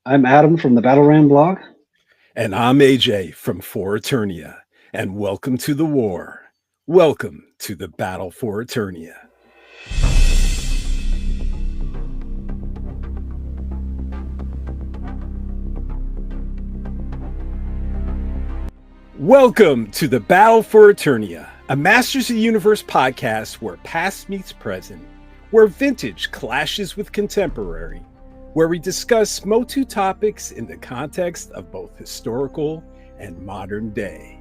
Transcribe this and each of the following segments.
I'm Adam from the Battle Ram blog. And I'm AJ from For Eternia. And welcome to the war. Welcome to the battle for Eternia. Welcome to the Battle for Eternia, a Masters of the Universe podcast where past meets present, where vintage clashes with contemporary, where we discuss MOTU topics in the context of both historical and modern day.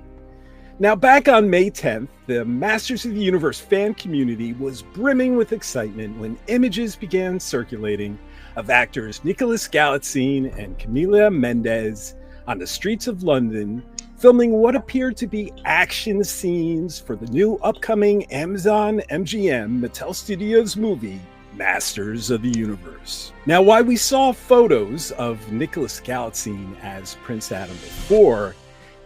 Now, back on May 10th, the Masters of the Universe fan community was brimming with excitement when images began circulating of actors Nicholas Galitzine and Camila Mendes on the streets of London filming what appeared to be action scenes for the new upcoming Amazon MGM Mattel Studios movie, Masters of the Universe. Now, while we saw photos of Nicholas Galitzine as Prince Adam before,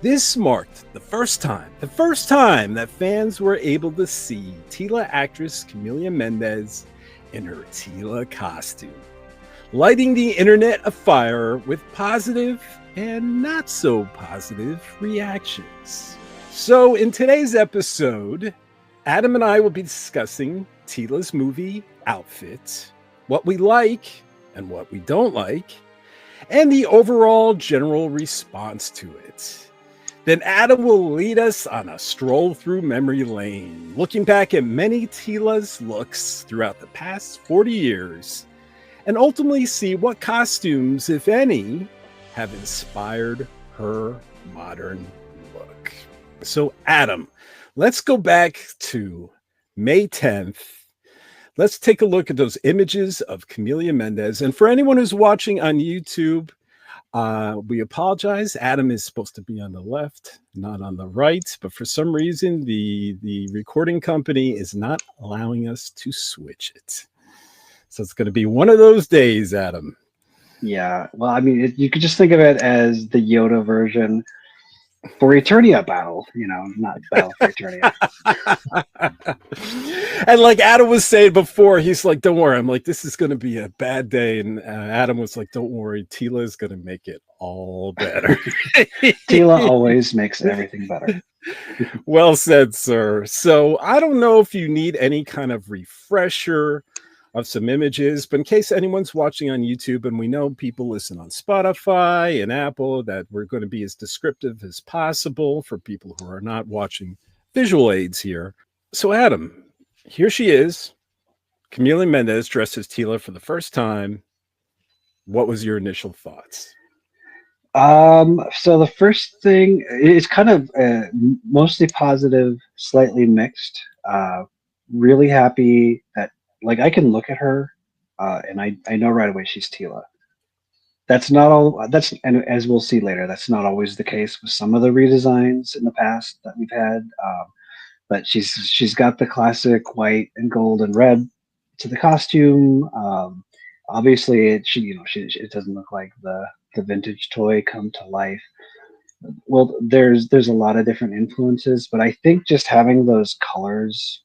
this marked the first time that fans were able to see TEELA actress Camila Mendes in her TEELA costume, lighting the internet afire with positive and not so positive reactions. So in today's episode, Adam and I will be discussing TEELA's movie outfit, what we like and what we don't like, and the overall general response to it. Then Adam will lead us on a stroll through memory lane, looking back at many TEELA's looks throughout the past 40 years, and ultimately see what costumes, if any, have inspired her modern look. So Adam, let's go back to May 10th. Let's take a look at those images of Camila Mendes. And for anyone who's watching on YouTube, we apologize. Adam is supposed to be on the left, not on the right. But for some reason, the recording company is not allowing us to switch it. So it's going to be one of those days, Adam. Yeah, well, I mean, you could just think of it as the Yoda version for Eternia battle, not Battle for Eternia. And like Adam was saying before, he's like, don't worry. I'm like, this is going to be a bad day. And Adam was like, don't worry. TEELA is going to make it all better. TEELA always makes everything better. Well said, sir. So I don't know if you need any kind of refresher of some images, but in case anyone's watching on YouTube, and we know people listen on Spotify and Apple, that we're going to be as descriptive as possible for people who are not watching visual aids here. So Adam, here she is, Camila Mendes dressed as TEELA for the first time. What was your initial thoughts? So the first thing is kind of mostly positive, slightly mixed. Really happy that I can look at her and I know right away she's TEELA. That's not all. And as we'll see later, that's not always the case with some of the redesigns in the past that we've had. But she's got the classic white and gold and red to the costume. Obviously, it doesn't look like the vintage toy come to life. Well, there's a lot of different influences, but I think just having those colors.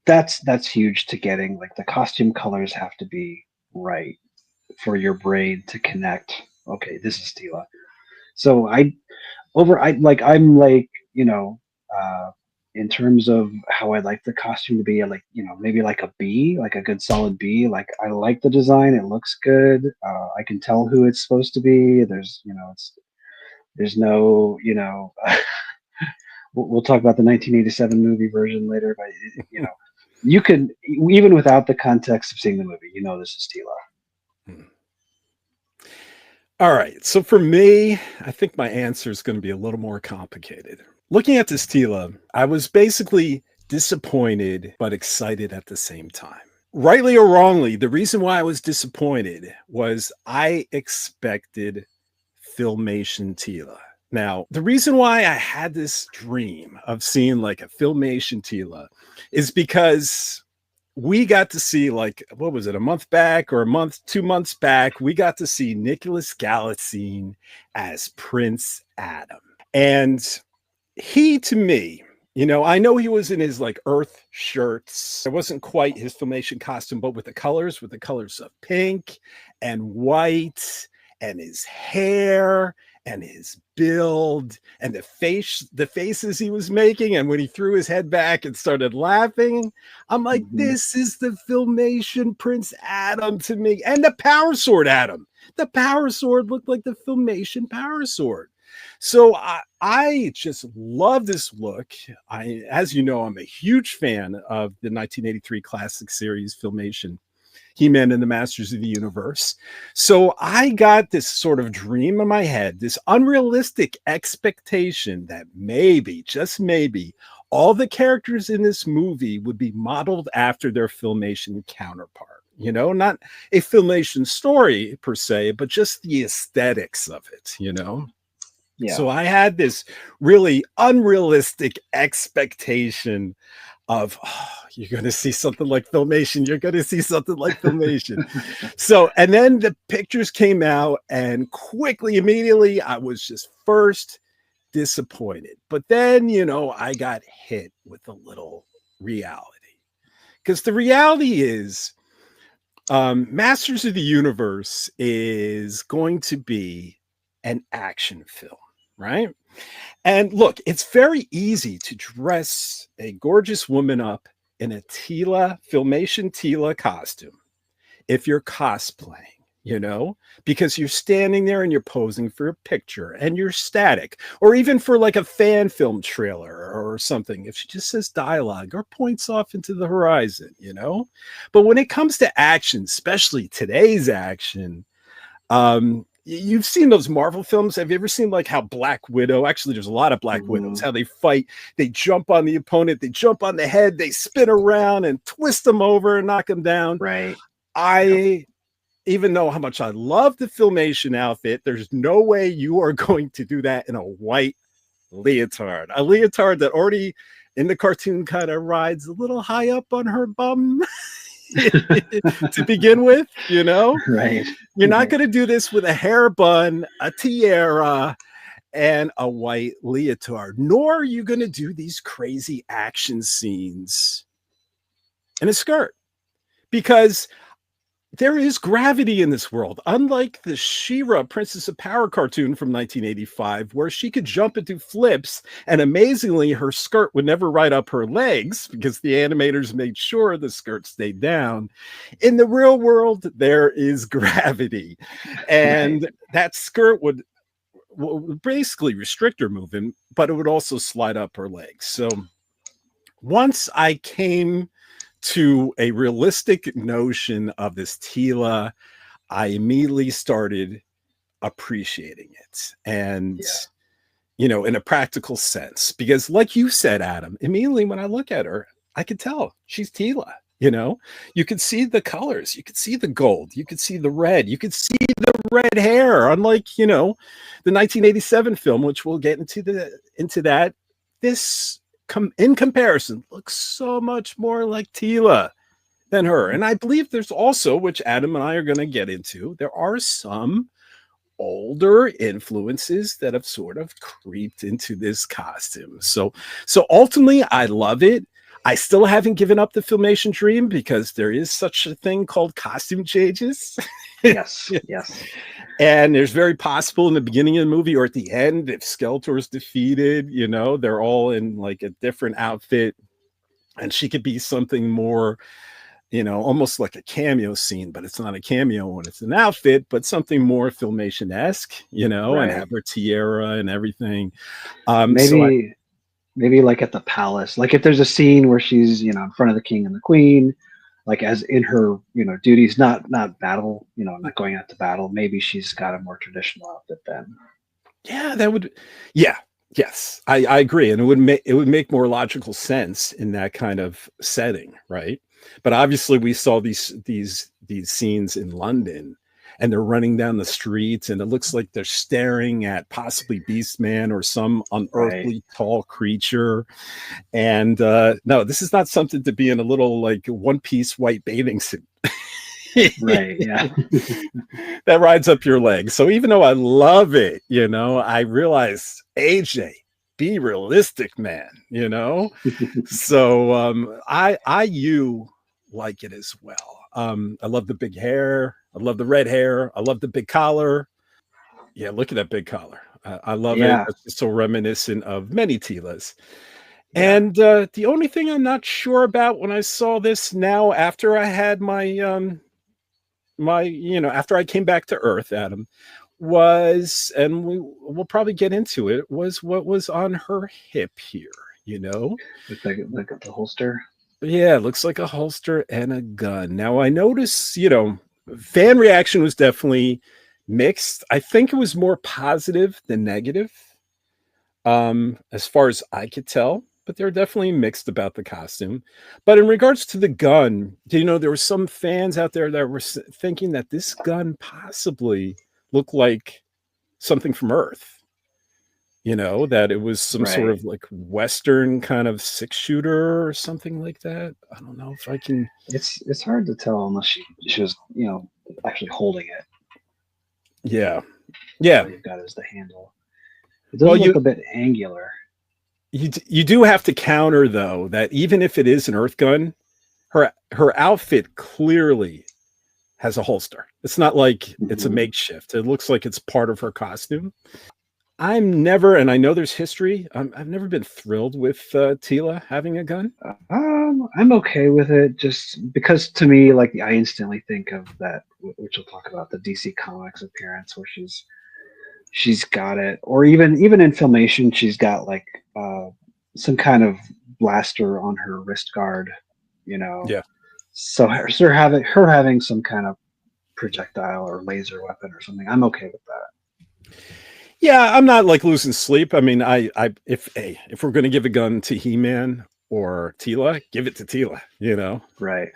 That's huge to getting. Like, the costume colors have to be right for your brain to connect. Okay, this is TEELA. So in terms of how I like the costume to be, maybe like a B, like a good solid B. Like, I like the design; it looks good. I can tell who it's supposed to be. There's no. We'll talk about the 1987 movie version later, but you can, even without the context of seeing the movie, this is TEELA. All right. So for me, I think my answer is going to be a little more complicated. Looking at this TEELA, I was basically disappointed but excited at the same time. Rightly or wrongly, the reason why I was disappointed was I expected Filmation TEELA. Now, the reason why I had this dream of seeing like a Filmation TEELA is because we got to see, like, what was it, a month back or 2 months back, we got to see Nicholas Galitzine as Prince Adam. And he, to me, I know he was in his like Earth shirts. It wasn't quite his Filmation costume, but with the colors of pink and white and his hair and his build and the faces he was making, and when he threw his head back and started laughing, I'm like, this is the Filmation Prince Adam to me. And the Power Sword Adam. The Power Sword looked like the Filmation Power Sword. So I just love this look. As you know, I'm a huge fan of the 1983 classic series Filmation, He-Man and the Masters of the Universe. So I got this sort of dream in my head, this unrealistic expectation that maybe, just maybe, all the characters in this movie would be modeled after their Filmation counterpart. You know, not a Filmation story per se, but just the aesthetics of it, you know? Yeah. So I had this really unrealistic expectation of, oh, you're going to see something like Filmation. You're going to see something like Filmation. So, and then the pictures came out, and quickly, immediately, I was just first disappointed. But then, you know, I got hit with a little reality. Because the reality is, Masters of the Universe is going to be an action film, right? And look, it's very easy to dress a gorgeous woman up in a Teela, Filmation Teela costume if you're cosplaying, you know, because you're standing there and you're posing for a picture and you're static, or even for like a fan film trailer or something, if she just says dialogue or points off into the horizon, you know. But when it comes to action, especially today's action, you've seen those Marvel films. Have you ever seen like how Black Widow, actually there's a lot of Black Widows, how they fight, they jump on the opponent, they jump on the head, they spin around and twist them over and knock them down. Right. Even though how much I love the Filmation outfit, there's no way you are going to do that in a white leotard. A leotard that already in the cartoon kind of rides a little high up on her bum to begin with, you know? Right. You're not going to do this with a hair bun, a tiara, and a white leotard, nor are you going to do these crazy action scenes in a skirt, because there is gravity in this world. Unlike the She-Ra Princess of Power cartoon from 1985, where she could jump and do flips, and amazingly, her skirt would never ride up her legs because the animators made sure the skirt stayed down. In the real world, there is gravity, and that skirt would basically restrict her movement, but it would also slide up her legs. So once I came to a realistic notion of this Teela, I immediately started appreciating it. And, you know, in a practical sense, because like you said, Adam, immediately when I look at her, I could tell she's Teela. You know, you could see the colors, you could see the gold, you could see the red, you could see the red hair, unlike, you know, the 1987 film, which we'll get into that. This in comparison looks so much more like Teela than her. And I believe there's also, which Adam and I are going to get into, there are some older influences that have sort of creeped into this costume. So ultimately I love it. I still haven't given up the Filmation dream, because there is such a thing called costume changes. Yes. And there's very possible in the beginning of the movie or at the end, if Skeletor's defeated, you know, they're all in like a different outfit, and she could be something more, you know, almost like a cameo scene, but it's not a cameo when it's an outfit, but something more Filmation-esque, you know, and have her tiara and everything. Maybe like at the palace, like if there's a scene where she's, you know, in front of the king and the queen, like as in her, you know, duties, not battle, you know, not going out to battle. Maybe she's got a more traditional outfit then. Yeah, that would, yes, I agree, and it would make more logical sense in that kind of setting, right? But obviously, we saw these scenes in London, and they're running down the streets, and it looks like they're staring at possibly Beastman or some unearthly tall creature. And no, this is not something to be in a little like one-piece white bathing suit. Right, yeah. That rides up your leg. So even though I love it, you know, I realize, AJ, be realistic, man, you know? So you like it as well. I love the big hair. I love the red hair. I love the big collar. Yeah, look at that big collar. I love it. Yeah, It's just so reminiscent of many Teelas. yeah. And the only thing I'm not sure about when I saw this now, after I had after I came back to Earth, Adam, was, and we'll probably get into it, was what was on her hip here. You know, Look at the holster. yeah, it looks like a holster and a gun. Now I notice, fan reaction was definitely mixed. I think it was more positive than negative, as far as I could tell. But they're definitely mixed about the costume. But in regards to the gun, there were some fans out there that were thinking that this gun possibly looked like something from Earth. That it was some sort Right. of like Western kind of 6-shooter or something like that. I don't know if I can. It's hard to tell unless she was actually holding it. Yeah, yeah. All you've got is the handle. It does Well, look a bit angular. you do have to counter though that even if it is an Earth gun, her outfit clearly has a holster. It's not like it's a makeshift. It looks like it's part of her costume. I'm never, and I know there's history. I've never been thrilled with Teela having a gun. I'm okay with it, just because to me, like I instantly think of that, which we'll talk about, the DC Comics appearance where she's got it, or even in Filmation, she's got like some kind of blaster on her wrist guard, you know. Yeah. So her having some kind of projectile or laser weapon or something, I'm okay with that. Yeah, I'm not like losing sleep. I mean, if we're going to give a gun to He-Man or Teela, give it to Teela. Right.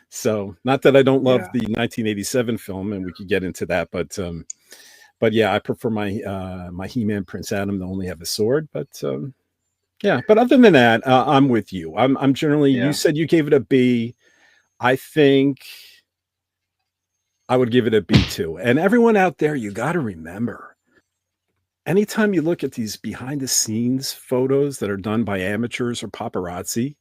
So, not that I don't love Yeah. the 1987 film, and we could get into that, but yeah, I prefer my He-Man Prince Adam to only have a sword. But yeah, but other than that, I'm with you. I'm generally. You Yeah. said you gave it a B. I think I would give it a B too. And everyone out there, you got to remember, anytime you look at these behind the scenes photos that are done by amateurs or paparazzi,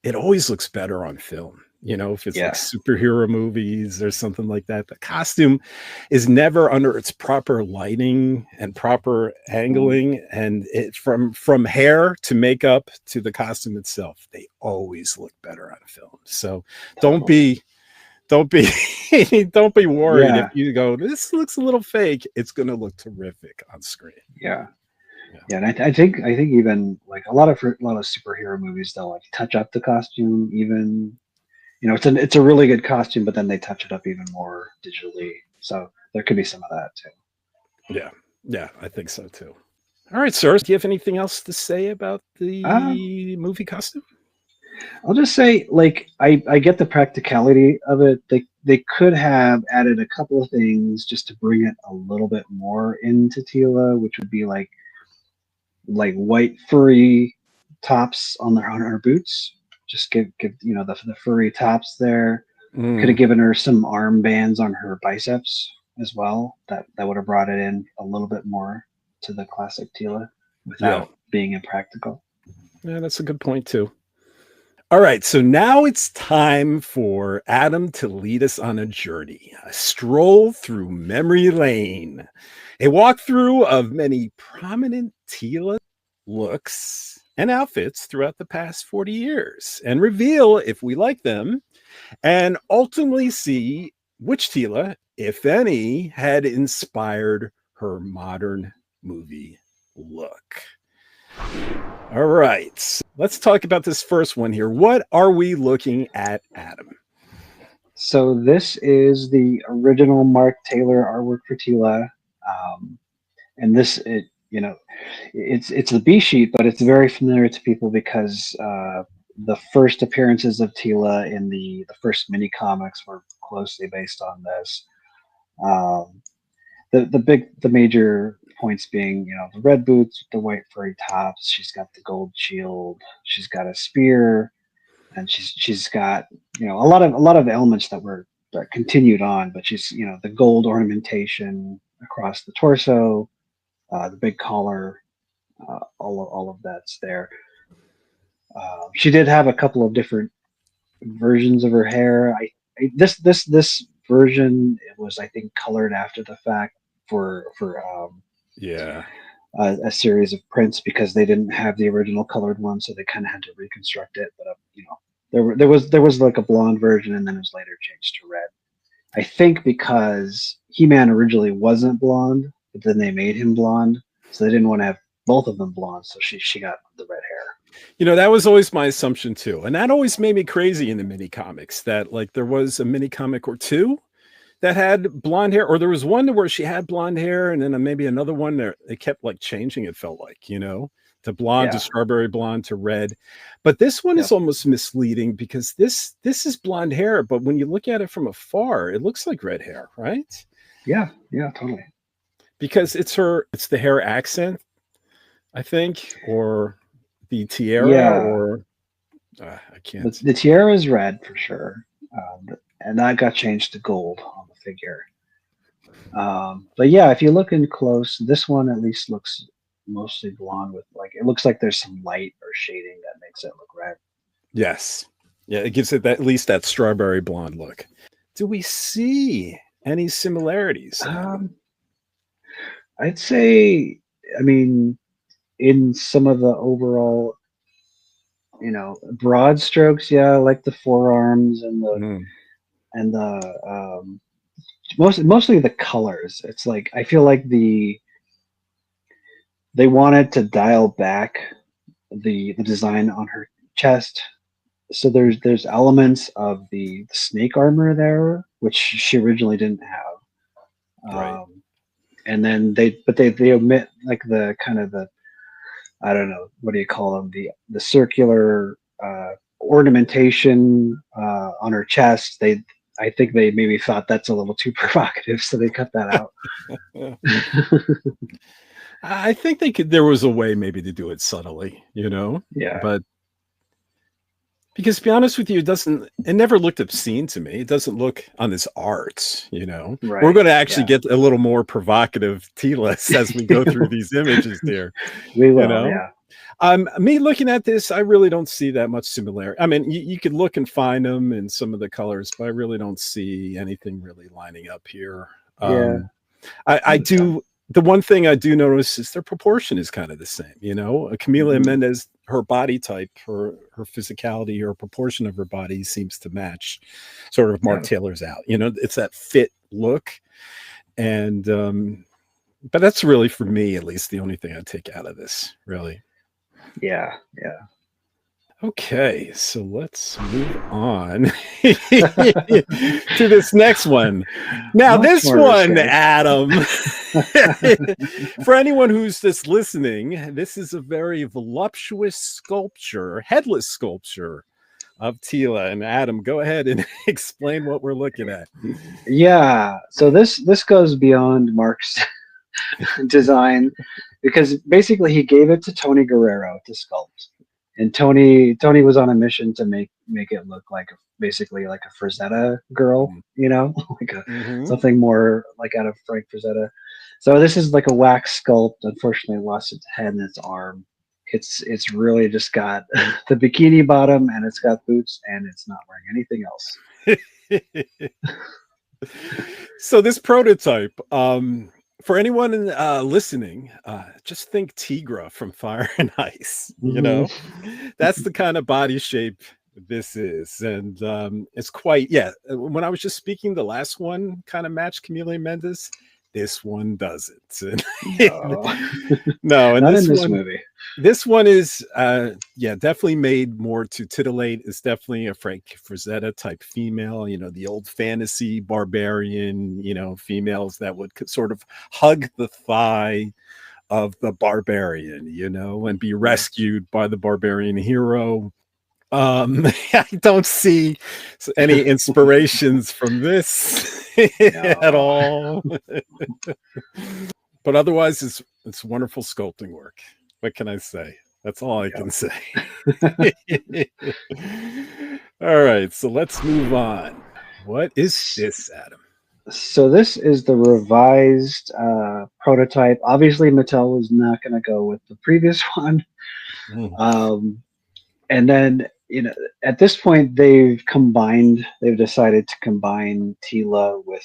it always looks better on film. If it's like Yeah. superhero movies or something like that, the costume is never under its proper lighting and proper angling. And it from hair to makeup to the costume itself, they always look better on film. So don't be don't be don't be worried if Yeah. you go, this looks a little fake. It's going to look terrific on screen. Yeah. Yeah, and I think even like a lot of superhero movies, they'll like touch up the costume even. It's a really good costume, but then they touch it up even more digitally. So there could be some of that too. Yeah, I think so too. All right, sir. Do you have anything else to say about Um, the movie costume? I'll just say, like, I get the practicality of it. They could have added a couple of things just to bring it a little bit more into Tila, which would be like white furry tops on her boots. Just give the furry tops there. Could have given her some armbands on her biceps as well. That would have brought it in a little bit more to the classic Tila without being impractical. Yeah, that's a good point too. All right, so now it's time for Adam to lead us on a journey, a stroll through memory lane, a walkthrough of many prominent Tila looks and outfits throughout the past 40 years, and reveal if we like them, and ultimately see which Tila, if any, had inspired her modern movie look. All right, let's talk about this first one here. What are we looking at, Adam? So this is the original Mark Taylor artwork for Tila, and it's the B sheet, but it's very familiar to people because the first appearances of Tila in the first mini comics were closely based on this. The major points being, the red boots, the white furry tops. She's got the gold shield. She's got a spear, and she's got a lot of elements that continued on. But she's the gold ornamentation across the torso, the big collar, all of that's there. She did have a couple of different versions of her hair. This version, it was, I think, colored after the fact. Yeah. A series of prints because they didn't have the original colored one, so they kind of had to reconstruct it. But there was like a blonde version, and then it was later changed to red. I think because He-Man originally wasn't blonde, but then they made him blonde, so they didn't want to have both of them blonde. So she got the red hair. That was always my assumption too, and that always made me crazy in the mini comics. That like there was a mini comic or two that had blonde hair, or there was one where she had blonde hair, and then maybe another one there they kept like changing. It felt like to blonde to strawberry blonde to red, but this one is almost misleading because this is blonde hair, but when you look at it from afar, it looks like red hair, right? Yeah, totally. Because it's the hair accent, I think, or the tiara, or I can't. The tiara is red for sure. And that got changed to gold on the figure. But yeah, if you look in close, this one at least looks mostly blonde with it looks like there's some light or shading that makes it look red. Yes. Yeah, it gives it at least that strawberry blonde look. Do we see any similarities? I'd say, in some of the overall, broad strokes, like the forearms and the mostly the colors. It's like I feel like they wanted to dial back the design on her chest. So there's elements of the snake armor there, which she originally didn't have. Right. And then they omit like the kind of the, I don't know, what do you call them? The circular ornamentation on her chest. I think they maybe thought that's a little too provocative, so they cut that out. I think there was a way maybe to do it subtly, Yeah. But because to be honest with you, it never looked obscene to me. It doesn't look on this art, Right. We're going to actually get a little more provocative T-list as we go through these images there. We will, yeah. Me looking at this, I really don't see that much similarity. I mean, you could look and find them in some of the colors, but I really don't see anything really lining up here. I do. The one thing I do notice is their proportion is kind of the same. Camila Mendes, her body type, her physicality, her proportion of her body seems to match sort of Mark Taylor's out. It's that fit look. And, but that's really, for me, at least, the only thing I take out of this, really. Yeah. Okay, so let's move on to this next one. Now, this one, Adam, for anyone who's just listening, this is a very voluptuous sculpture, headless sculpture of Teela. And Adam, go ahead and explain what we're looking at. Yeah, so this goes beyond Mark's design because basically he gave it to Tony Guerrero to sculpt. And Tony was on a mission to make it look like basically like a Frazetta girl, like something more like out of Frank Frazetta. So this is like a wax sculpt. Unfortunately, it lost its head and its arm. It's really just got the bikini bottom and it's got boots and it's not wearing anything else. So this prototype, for anyone listening, just think Tigra from Fire and Ice. That's the kind of body shape this is, and it's quite. Yeah, when I was just speaking, the last one kind of matched Camila Mendes. This one doesn't. No, and not in this movie. This one is, definitely made more to titillate. It's definitely a Frank Frazetta type female, the old fantasy barbarian, females that would sort of hug the thigh of the barbarian, and be rescued by the barbarian hero. I don't see any inspirations from this at all. But otherwise, it's wonderful sculpting work. What can I say? That's all I can say. All right, so let's move on. What is this, Adam? So this is the revised prototype. Obviously, Mattel was not going to go with the previous one. And then you know, at this point they've decided to combine Tila with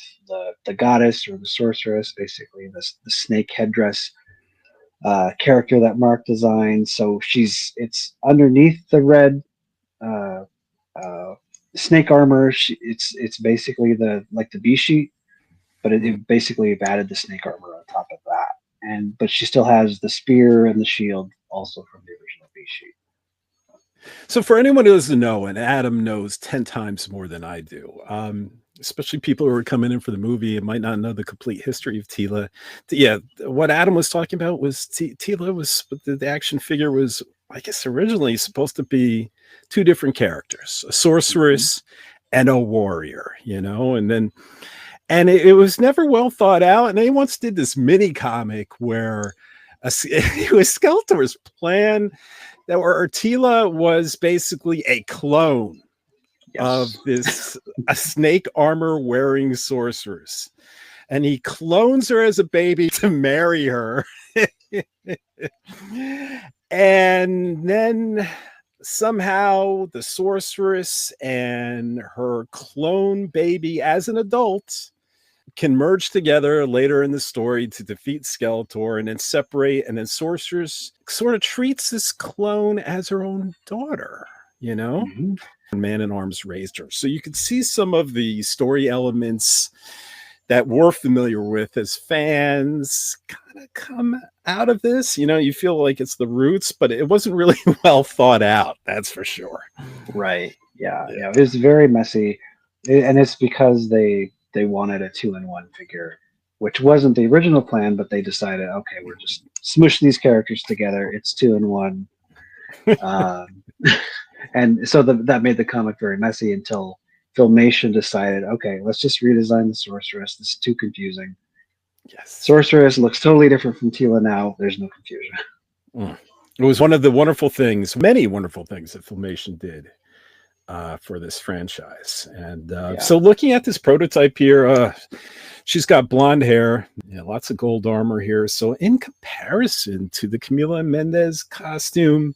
the goddess or the sorceress, basically the snake headdress character that Mark designed. So it's underneath the red uh, uh, snake armor. It's basically the B sheet, but it basically added the snake armor on top of that. But she still has the spear and the shield also from the original B sheet. So for anyone who doesn't know, and Adam knows 10 times more than I do, especially people who are coming in for the movie and might not know the complete history of Teela. Yeah, what Adam was talking about was Teela was the action figure was, I guess, originally supposed to be two different characters, a sorceress and a warrior, and it was never well thought out. And they once did this mini comic where it was Skeletor's plan that Teela was basically a clone of this a snake armor wearing sorceress, and he clones her as a baby to marry her. And then somehow the sorceress and her clone baby as an adult can merge together later in the story to defeat Skeletor and then separate, and then sorceress sort of treats this clone as her own daughter, Man-at-Arms raised her. So you could see some of the story elements that we're familiar with as fans kind of come out of this. You feel like it's the roots, but it wasn't really well thought out, that's for sure. Right. Yeah. It was very messy. And it's because they wanted a 2-in-1 figure, which wasn't the original plan, but they decided, okay, we're just smush these characters together. It's 2-in-1. And so that made the comic very messy until Filmation decided, okay, let's just redesign the sorceress. This is too confusing. Yes. Sorceress looks totally different from Teela now. There's no confusion. It was one of the many wonderful things that Filmation did for this franchise. And so looking at this prototype here, she's got blonde hair, lots of gold armor here. So in comparison to the Camila Mendes costume,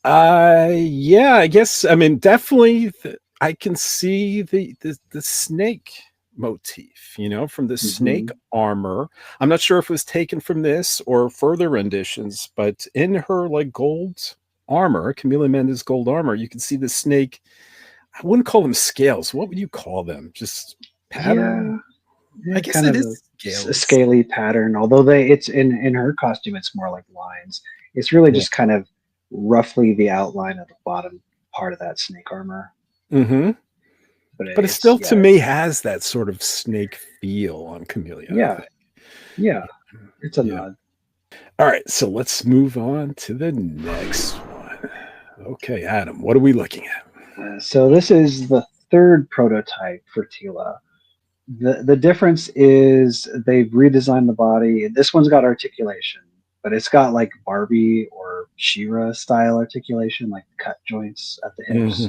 I guess, definitely I can see the snake motif, from the snake armor. I'm not sure if it was taken from this or further renditions, but in her gold armor, Camila Mendes gold armor, you can see the snake. I wouldn't call them scales. What would you call them? Just pattern? Yeah, I guess it is a scaly pattern, although it's in her costume, it's more like lines. It's really just kind of roughly the outline of the bottom part of that snake armor. But it still, to me, has that sort of snake feel on Camila. Yeah. It's a nod. All right, so let's move on to the next one. Okay, Adam, what are we looking at? So this is the third prototype for Teela. The difference is they've redesigned the body. This one's got articulation, but it's got like Barbie or She-Ra style articulation, like cut joints at the hips.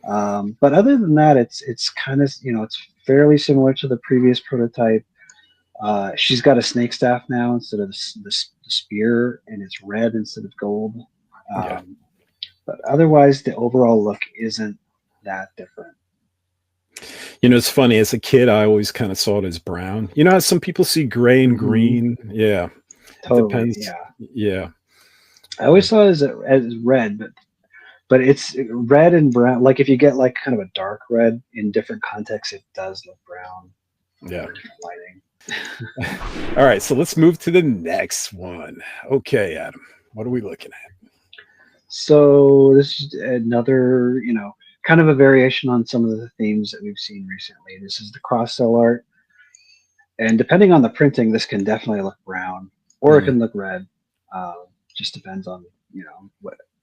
But other than that, it's kind of, it's fairly similar to the previous prototype. She's got a snake staff now instead of the spear, and it's red instead of gold. But otherwise, the overall look isn't that different. It's funny. As a kid, I always kind of saw it as brown. How some people see gray and green? Yeah. Totally. Depends. Yeah. I always saw it as red, but it's red and brown. Like if you get like kind of a dark red in different contexts, it does look brown. Yeah. Different lighting. All right, so let's move to the next one. Okay, Adam, what are we looking at? So this is another, kind of a variation on some of the themes that we've seen recently. This is the cross-cell art. And depending on the printing, this can definitely look brown or it can look red. Just depends on,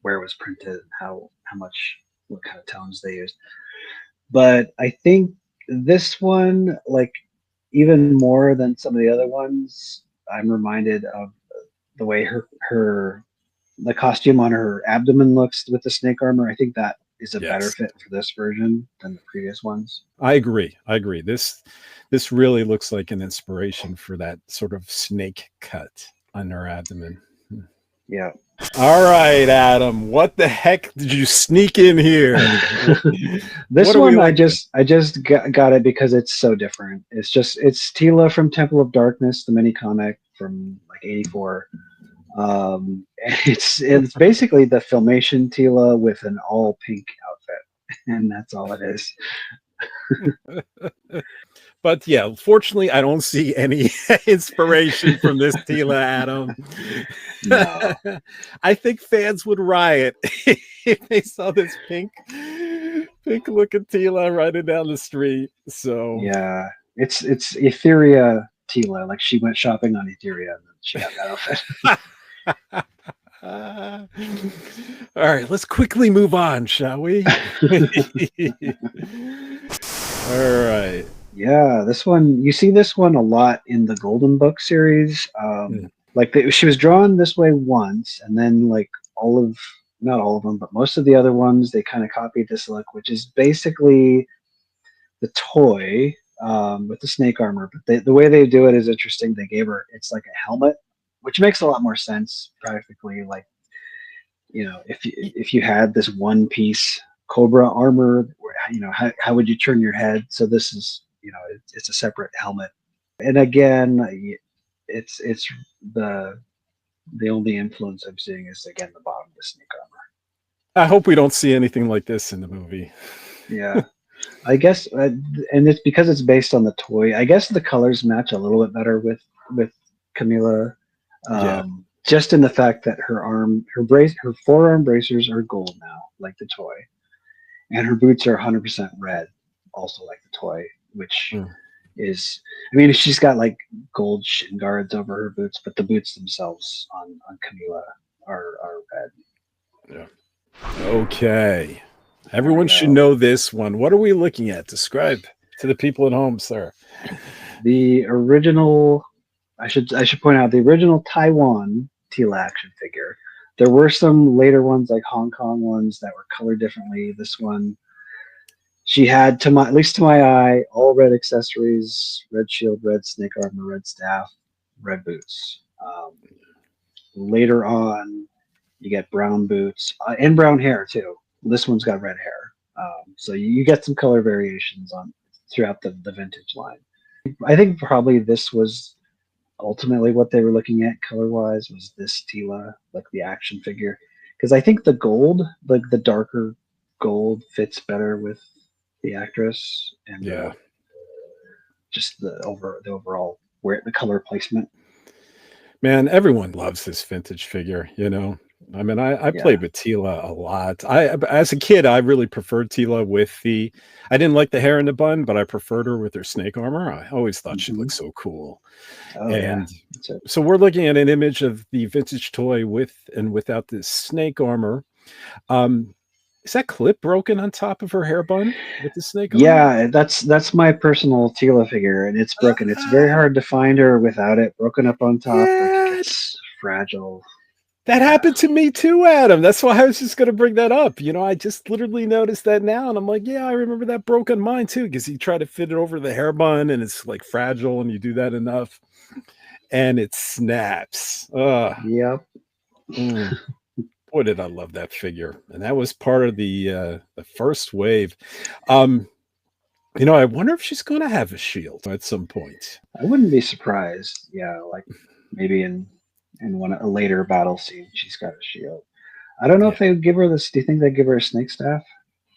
where it was printed and what kind of tones they used. But I think this one, like even more than some of the other ones, I'm reminded of the way the costume on her abdomen looks with the snake armor. I think that is a better fit for this version than the previous ones. I agree. This really looks like an inspiration for that sort of snake cut on her abdomen. Yeah. All right, Adam. What the heck did you sneak in here? This What are we one, I looking at? just got it because it's so different. It's Tila from Temple of Darkness, the mini comic from like '84. It's basically the Filmation Tila with an all pink outfit, and that's all it is. But yeah, fortunately, I don't see any inspiration from this Tila, Adam. No. I think fans would riot if they saw this pink looking Tila riding down the street. So Yeah, it's Etheria Tila. Like she went shopping on Etheria and she got that outfit. all right, let's quickly move on, shall we? All right. Yeah, this one you see this one a lot in the Golden Book series. Mm. Like she was drawn this way once, and then like all of not all of them, but most of the other ones they kind of copied this look, which is basically the toy with the snake armor. But the way they do it is interesting. They gave her it's like a helmet, which makes a lot more sense practically. Like if you had this one piece Cobra armor, how would you turn your head? So this is it's a separate helmet. And again, it's the the only influence I'm seeing is again the bottom of the snake armor. I hope we don't see anything like this in the movie. Yeah. I guess, and it's because it's based on the toy. I guess the colors match a little bit better with Camila, Yeah. just in the fact that her forearm bracers are gold now, like the toy, and her boots are 100% red, also like the toy, which Mm. is, I mean, she's got like gold shin guards over her boots, but the boots themselves on Camila are red. Yeah. Okay. Everyone should know this one. What are we looking at? Describe to the people at home, sir. The original, I should point out the original Taiwan Tila action figure. There were some later ones like Hong Kong ones that were colored differently. This one, she had at least to my eye, all red accessories, red shield, red snake armor, red staff, red boots. Later on, you get brown boots and brown hair too. This one's got red hair, so you get some color variations on throughout the vintage line. I think probably this was ultimately what they were looking at color wise was this Tila, like the action figure, because I think the gold, like the darker gold, fits better with the actress and Yeah. just the overall where the color placement. Man, everyone loves this vintage figure, you know. I mean, I Yeah. played with Tila a lot. As a kid, I really preferred Tila with I didn't like the hair in the bun, but I preferred her with her snake armor. I always thought she looked so cool. Oh yeah. And so we're looking at an image of the vintage toy with and without this snake armor. Is that clip broken on top of her hair bun with the snake armor? Yeah, that's my personal Tila figure, and it's broken. It's very hard to find her without it broken up on top. Yeah. Like it's fragile. That happened to me too, Adam. That's why I was just going to bring that up. You know, I just literally noticed that now, and I'm like, yeah, I remember that broke on mine too, because you try to fit it over the hair bun, and it's like fragile, and you do that enough, and it snaps. Yep. Boy, did I love that figure, and that was part of the first wave. You know, I wonder if she's going to have a shield at some point. I wouldn't be surprised. Yeah, like maybe in a later battle scene, she's got a shield. I don't know if they would give her this. Do you think they'd give her a snake staff?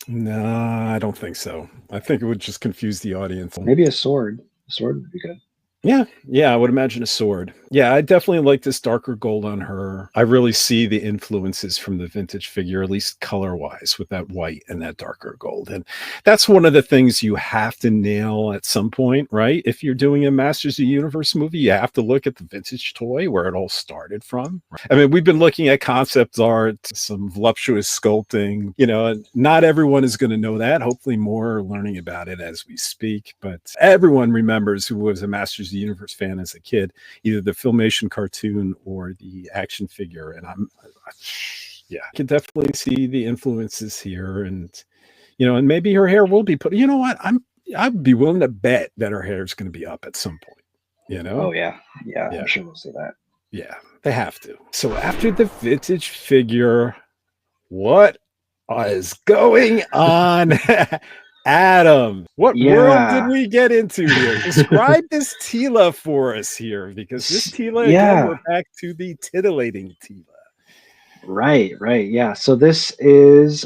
No, I don't think so. I think it would just confuse the audience. Maybe a sword. A sword would be good. Yeah, I would imagine a sword. Yeah, I definitely like this darker gold on her. I really see the influences from the vintage figure, at least color-wise, with that white and that darker gold. And that's one of the things you have to nail at some point, right? If you're doing a Masters of the Universe movie, you have to look at the vintage toy, where it all started from. I mean, we've been looking at concept art, some voluptuous sculpting, you know, and not everyone is going to know that. Hopefully more are learning about it as we speak, but everyone remembers who was a Masters of the Universe fan as a kid, either the Filmation cartoon or the action figure. And I can definitely see the influences here. And, you know, and maybe her hair will be put, you know what? I'd be willing to bet that her hair is going to be up at some point, you know? Oh yeah. I'm sure we'll see that. Yeah, they have to. So after the vintage figure, what is going on? Adam, what world did Yeah. we get into here? Describe this Teela for us here, because this Teela, again, Yeah. we're back to the titillating Teela. Right, right. Yeah. So this is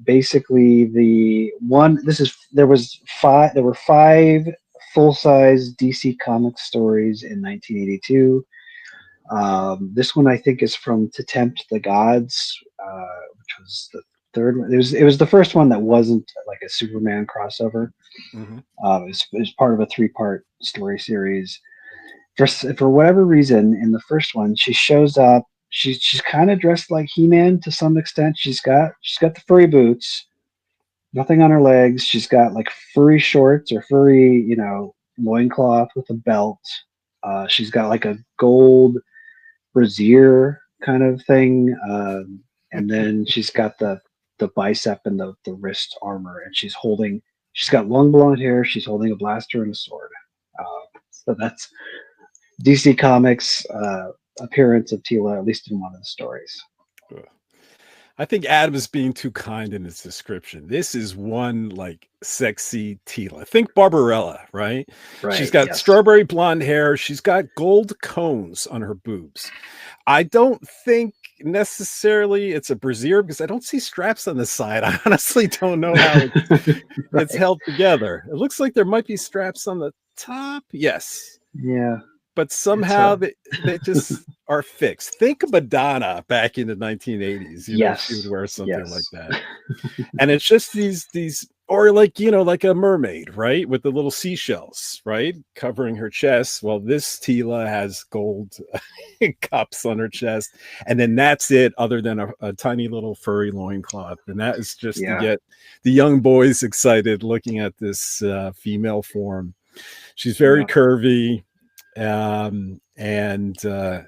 basically the one. This is there were five full-size DC Comics stories in 1982. This one I think is from To Tempt the Gods, which was the third one. It was the first one that wasn't like a Superman crossover. Mhm. It was part of a three-part story series. For whatever reason, in the first one, she shows up. She's kind of dressed like He-Man to some extent. She's got the furry boots, nothing on her legs. She's got like furry shorts or furry, loincloth with a belt. She's got like a gold brassiere kind of thing, and then she's got the bicep and the wrist armor, and she's got long blonde hair. She's holding a blaster and a sword. So that's DC Comics appearance of Teela, at least in one of the stories. I think Adam is being too kind in his description. This is one like sexy Teela. Think Barbarella, right? Right. She's got yes. strawberry blonde hair. She's got gold cones on her boobs. I don't think necessarily it's a brassiere because I don't see straps on the side. I honestly don't know how it's held together. It looks like there might be straps on the top. Yes. Yeah. But somehow they just are fixed. Think of Madonna back in the 1980s. Yes. She would wear something Yes. like that. And it's just these, or like, like a mermaid, right? With the little seashells, right? Covering her chest. Well, this Teela has gold cups on her chest. And then that's it, other than a tiny little furry loincloth. And that is just to get the young boys excited looking at this female form. She's very curvy. Obviously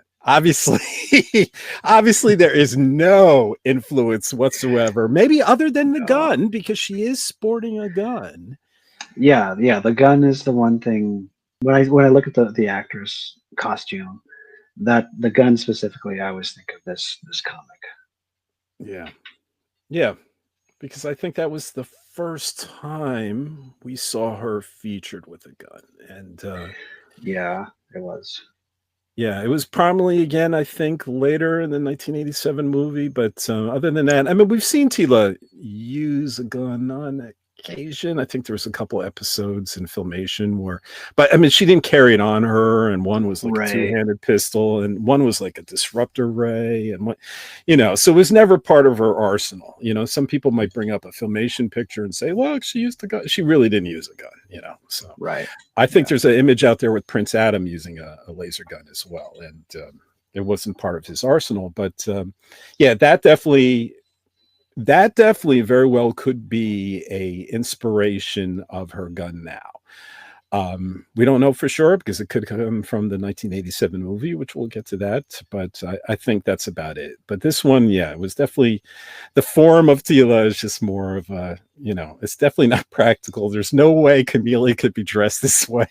there is no influence whatsoever, maybe other than the gun, because she is sporting a gun. Yeah, the gun is the one thing. When I look at the actress costume, that the gun specifically, I always think of this comic. Yeah, because I think that was the first time we saw her featured with a gun. And yeah, it was. Yeah, it was prominently again, I think, later in the 1987 movie. But other than that, I mean, we've seen Teela use a gun on occasion. I think there was a couple episodes in Filmation but I mean, she didn't carry it on her, and one was like a two-handed pistol, and one was like a disruptor ray, and so it was never part of her arsenal. Some people might bring up a Filmation picture and say, "Look, she used a gun." She really didn't use a gun. So I think there's an image out there with Prince Adam using a laser gun as well, and it wasn't part of his arsenal. But yeah, that definitely very well could be a inspiration of her gun now. We don't know for sure because it could come from the 1987 movie, which we'll get to that, but I think that's about it. But this one, yeah, it was definitely, the form of Teela is just more of a, it's definitely not practical. There's no way Camila could be dressed this way.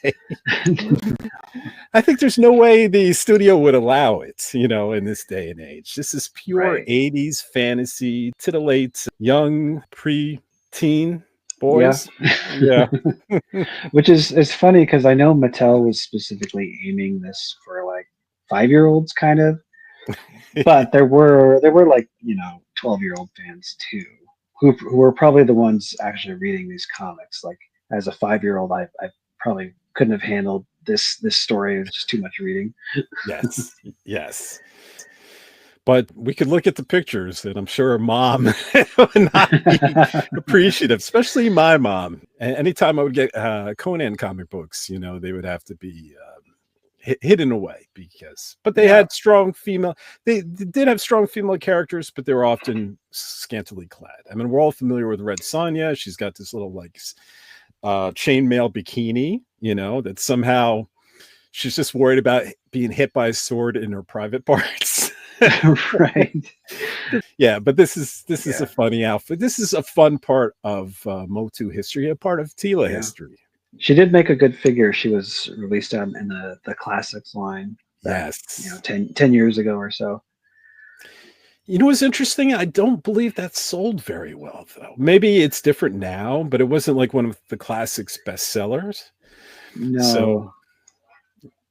I think there's no way the studio would allow it, in this day and age. This is pure 80s fantasy, titillate young pre-teen boys. Yeah. Which is funny because I know Mattel was specifically aiming this for like 5-year-olds kind of, but there were like 12-year-old fans too who were probably the ones actually reading these comics. Like as a 5-year-old, I probably couldn't have handled this story. It was just too much reading. Yes. But we could look at the pictures, and I'm sure Mom would not be appreciative, especially my mom. And anytime I would get Conan comic books, they would have to be hidden away but they had strong female. They did have strong female characters, but they were often scantily clad. I mean, we're all familiar with Red Sonja. She's got this little like chainmail bikini, that somehow she's just worried about being hit by a sword in her private parts. Right. Yeah, but this is a funny outfit. This is a fun part of MOTU history, a part of Teela history. She did make a good figure. She was released in the classics line. back, Yes. 10 years ago or so. You know what's interesting? I don't believe that sold very well, though. Maybe it's different now, but it wasn't like one of the classics bestsellers. No, So,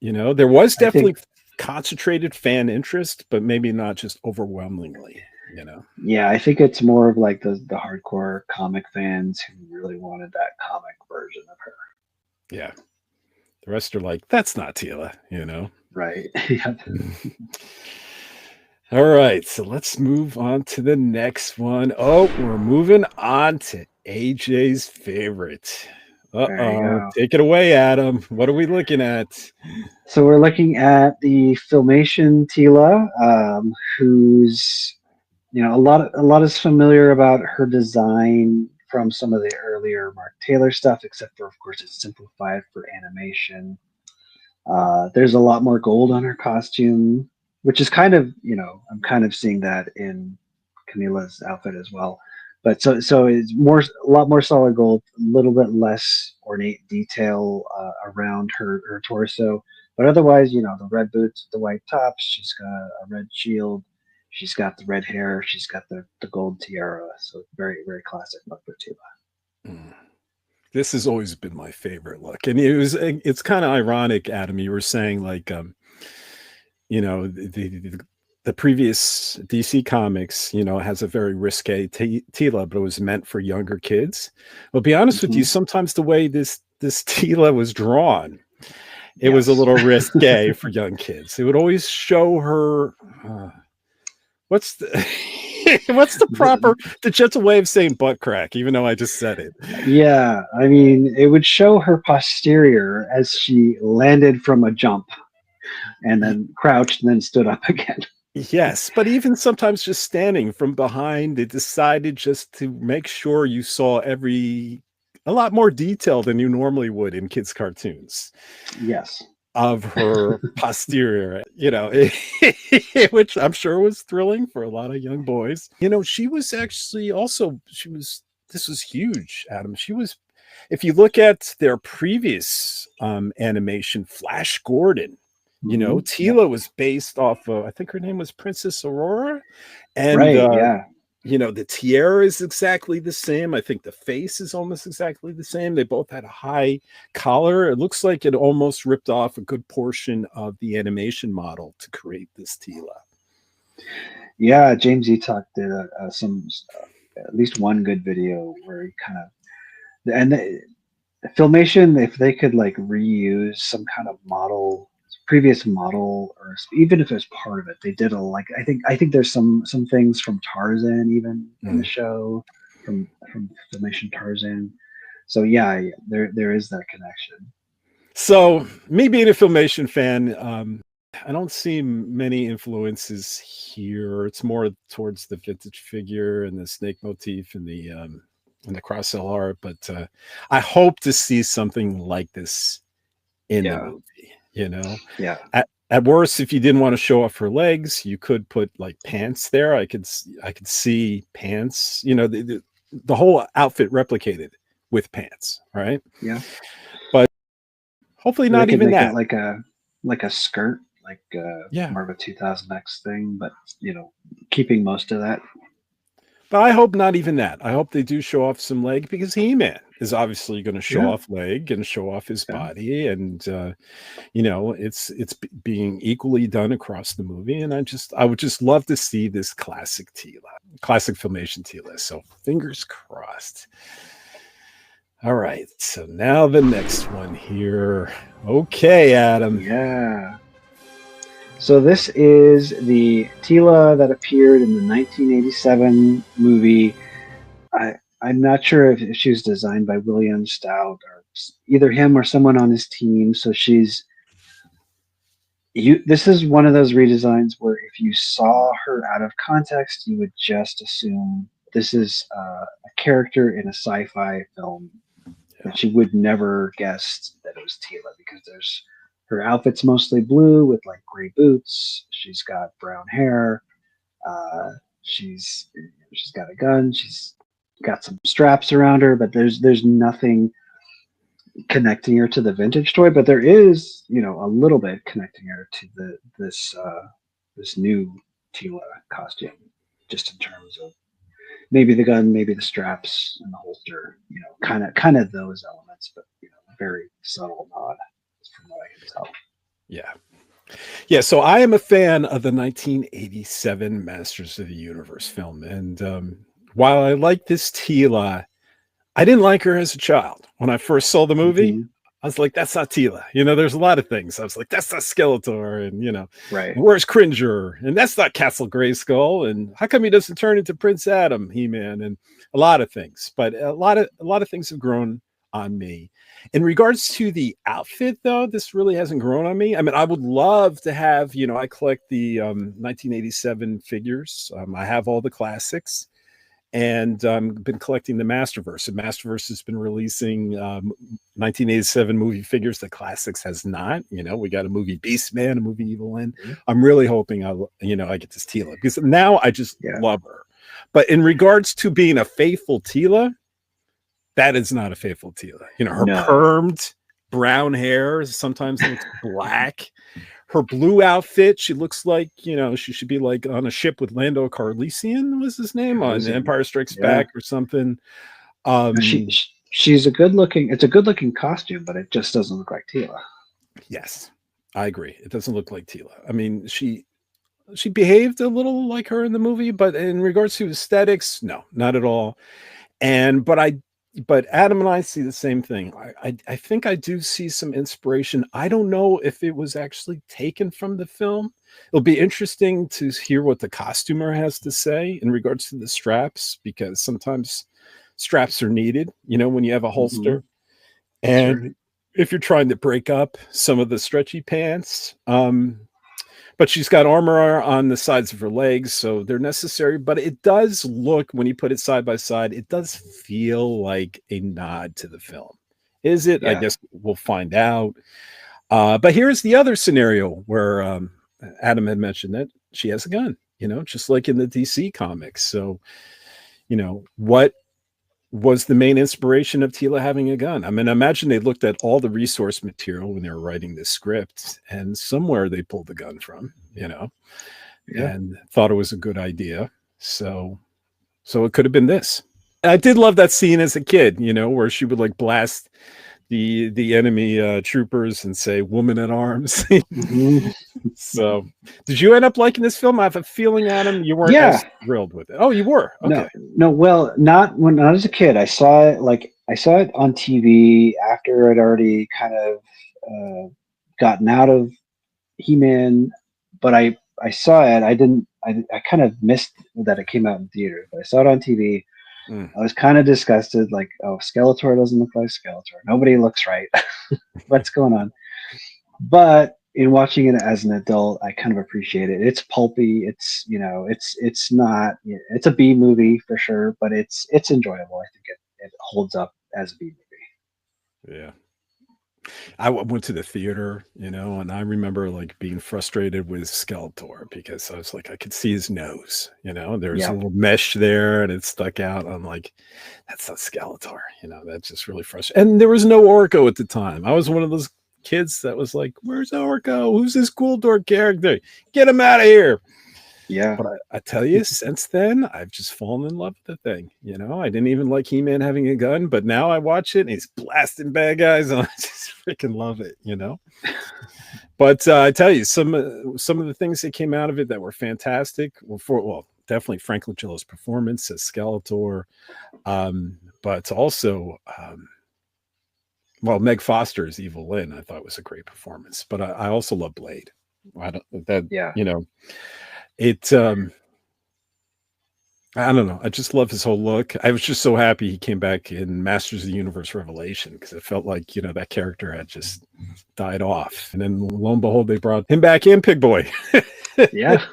there was I think, definitely concentrated fan interest, but maybe not just overwhelmingly. yeah, I think it's more of like the hardcore comic fans who really wanted that comic version of her. Yeah. The rest are like, that's not Teela. Right. Yeah. All right, so let's move on to the next one. Oh, we're moving on to AJ's favorite. There you Uh-oh. go. Take it away, Adam. What are we looking at? So we're looking at the Filmation Tila, who's a lot is familiar about her design from some of the earlier Mark Taylor stuff, except for, of course, it's simplified for animation. There's a lot more gold on her costume, which is kind of, I'm kind of seeing that in Camila's outfit as well. But so it's a lot more solid gold, a little bit less ornate detail around her torso. But otherwise, the red boots, the white tops. She's got a red shield. She's got the red hair. She's got the gold tiara. So very, very classic look for Tila. Mm. This has always been my favorite look. And it's kind of ironic, Adam. You were saying like the previous DC comics, has a very risque Tila, but it was meant for younger kids. Well, be honest with you, Mhm. sometimes the way this Tila was drawn, it was a Yes. little risque for young kids. It would always show her. What's the what's the gentle way of saying butt crack? Even though I just said it. Yeah, I mean, it would show her posterior as she landed from a jump and then crouched and then stood up again. Yes, but even sometimes just standing from behind, they decided just to make sure you saw a lot more detail than you normally would in kids' cartoons Yes. of her posterior, which I'm sure was thrilling for a lot of young boys. She was actually this was huge, Adam. If you look at their previous animation, Flash Gordon, Yep. Tila was based off of, I think her name was Princess Aurora. And, Right. Yeah. the tiara is exactly the same. I think the face is almost exactly the same. They both had a high collar. It looks like it almost ripped off a good portion of the animation model to create this Tila. Yeah. James Etok did some, at least one good video where he kind of, and the Filmation, if they could like reuse some kind of previous model, or even if it was part of it, they did I think there's some things from Tarzan even in the show from Filmation Tarzan. So yeah, there is that connection. So, me being a Filmation fan, I don't see many influences here. It's more towards the vintage figure and the snake motif and the cross cell art. But I hope to see something like this in the Yeah. movie. Yeah. At worst, if you didn't want to show off her legs, you could put like pants there. I could see pants. The whole outfit replicated with pants, right? Yeah. But hopefully Or they not could even make it that. like a skirt, like Yeah. more of a 2000X thing, but keeping most of that. But I hope not even that. I hope they do show off some leg because He-Man is obviously going to show Yeah. off leg and show off his Yeah. body, and it's being equally done across the movie. And I would just love to see this classic Filmation Tila. So fingers crossed. All right, so now the next one here. Okay, Adam. Yeah. So this is the Tila that appeared in the 1987 movie. I'm not sure if she was designed by William Stout or either him or someone on his team. So this is one of those redesigns where if you saw her out of context, you would just assume this is a character in a sci-fi film that you would never guess that it was Tila, because her outfit's mostly blue with like gray boots. She's got brown hair. Uh, she's got a gun. She's got some straps around her, but there's nothing connecting her to the vintage toy, but there is, a little bit connecting her to this new Teela costume, just in terms of maybe the gun, maybe the straps and the holster, kind of those elements, but very subtle nod from what I can tell. Yeah. Yeah, so I am a fan of the 1987 Masters of the Universe film. And while I like this Teela, I didn't like her as a child. When I first saw the movie, I was like, that's not Teela. There's a lot of things. I was like, that's not Skeletor. And, right. Where's Cringer? And that's not Castle Grayskull. And how come he doesn't turn into Prince Adam, He-Man? And a lot of things. But a lot of things have grown on me. In regards to the outfit, though, this really hasn't grown on me. I mean, I would love to have, I collect the 1987 figures. I have all the classics, and been collecting the Masterverse. And Masterverse has been releasing 1987 movie figures. The classics has not. We got a movie Beastman, a movie Evil Lyn. I'm really hoping I get this Teela, because now I just love her. But in regards to being a faithful Teela, that is not a faithful Teela. Her permed brown hair sometimes looks black. Her blue outfit, she looks like, she should be like on a ship with Lando Calrissian, was his name, on Empire Strikes Back or something. She's a good looking costume, but it just doesn't look like Teela. Yes, I agree. It doesn't look like Teela. I mean, she behaved a little like her in the movie, but in regards to aesthetics, no, not at all. But Adam and I see the same thing. I think I do see some inspiration. I don't know if it was actually taken from the film. It'll be interesting to hear what the costumer has to say in regards to the straps, because sometimes straps are needed, when you have a holster. And if you're trying to break up some of the stretchy pants, but she's got armor on the sides of her legs, so they're necessary. But it does look, when you put it side by side, it does feel like a nod to the film. Is it? Yeah. I guess we'll find out. But here's the other scenario where Adam had mentioned that she has a gun, just like in the DC comics. So, what was the main inspiration of Teela having a gun? I mean, imagine they looked at all the resource material when they were writing this script, and somewhere they pulled the gun from, and thought it was a good idea. So it could have been this. I did love that scene as a kid, where she would like blast the enemy troopers and say "woman at arms." So, did you end up liking this film? I have a feeling, Adam, you weren't as thrilled with it. Oh, you were? Okay. No. Well, not when I was a kid. I saw it on TV after I'd already kind of gotten out of He-Man, but I saw it. I kind of missed that it came out in theaters, but I saw it on TV. I was kind of disgusted, like, oh, Skeletor doesn't look like Skeletor. Nobody looks right. What's going on? But in watching it as an adult, I kind of appreciate it. It's pulpy. It's it's not. It's a B movie for sure, but it's enjoyable. I think it holds up as a B movie. Yeah. I went to the theater, and I remember like being frustrated with Skeletor because I was like, I could see his nose, there's a little mesh there and it stuck out. I'm like, that's not Skeletor, that's just really frustrating. And there was no Orko at the time. I was one of those kids that was like, where's Orko? Who's this cool dork character? Get him out of here. Yeah. But I tell you, since then, I've just fallen in love with the thing. I didn't even like He-Man having a gun, but now I watch it and he's blasting bad guys and I just freaking love it, But I tell you, some of the things that came out of it that were fantastic. Well, definitely Frank Langella's performance as Skeletor, but also, Meg Foster's Evil Lyn, I thought was a great performance. But I also love Blade. It I don't know. I just love his whole look. I was just so happy he came back in Masters of the Universe Revelation, because it felt like, that character had just died off. And then lo and behold, they brought him back in, Pig Boy. Yeah.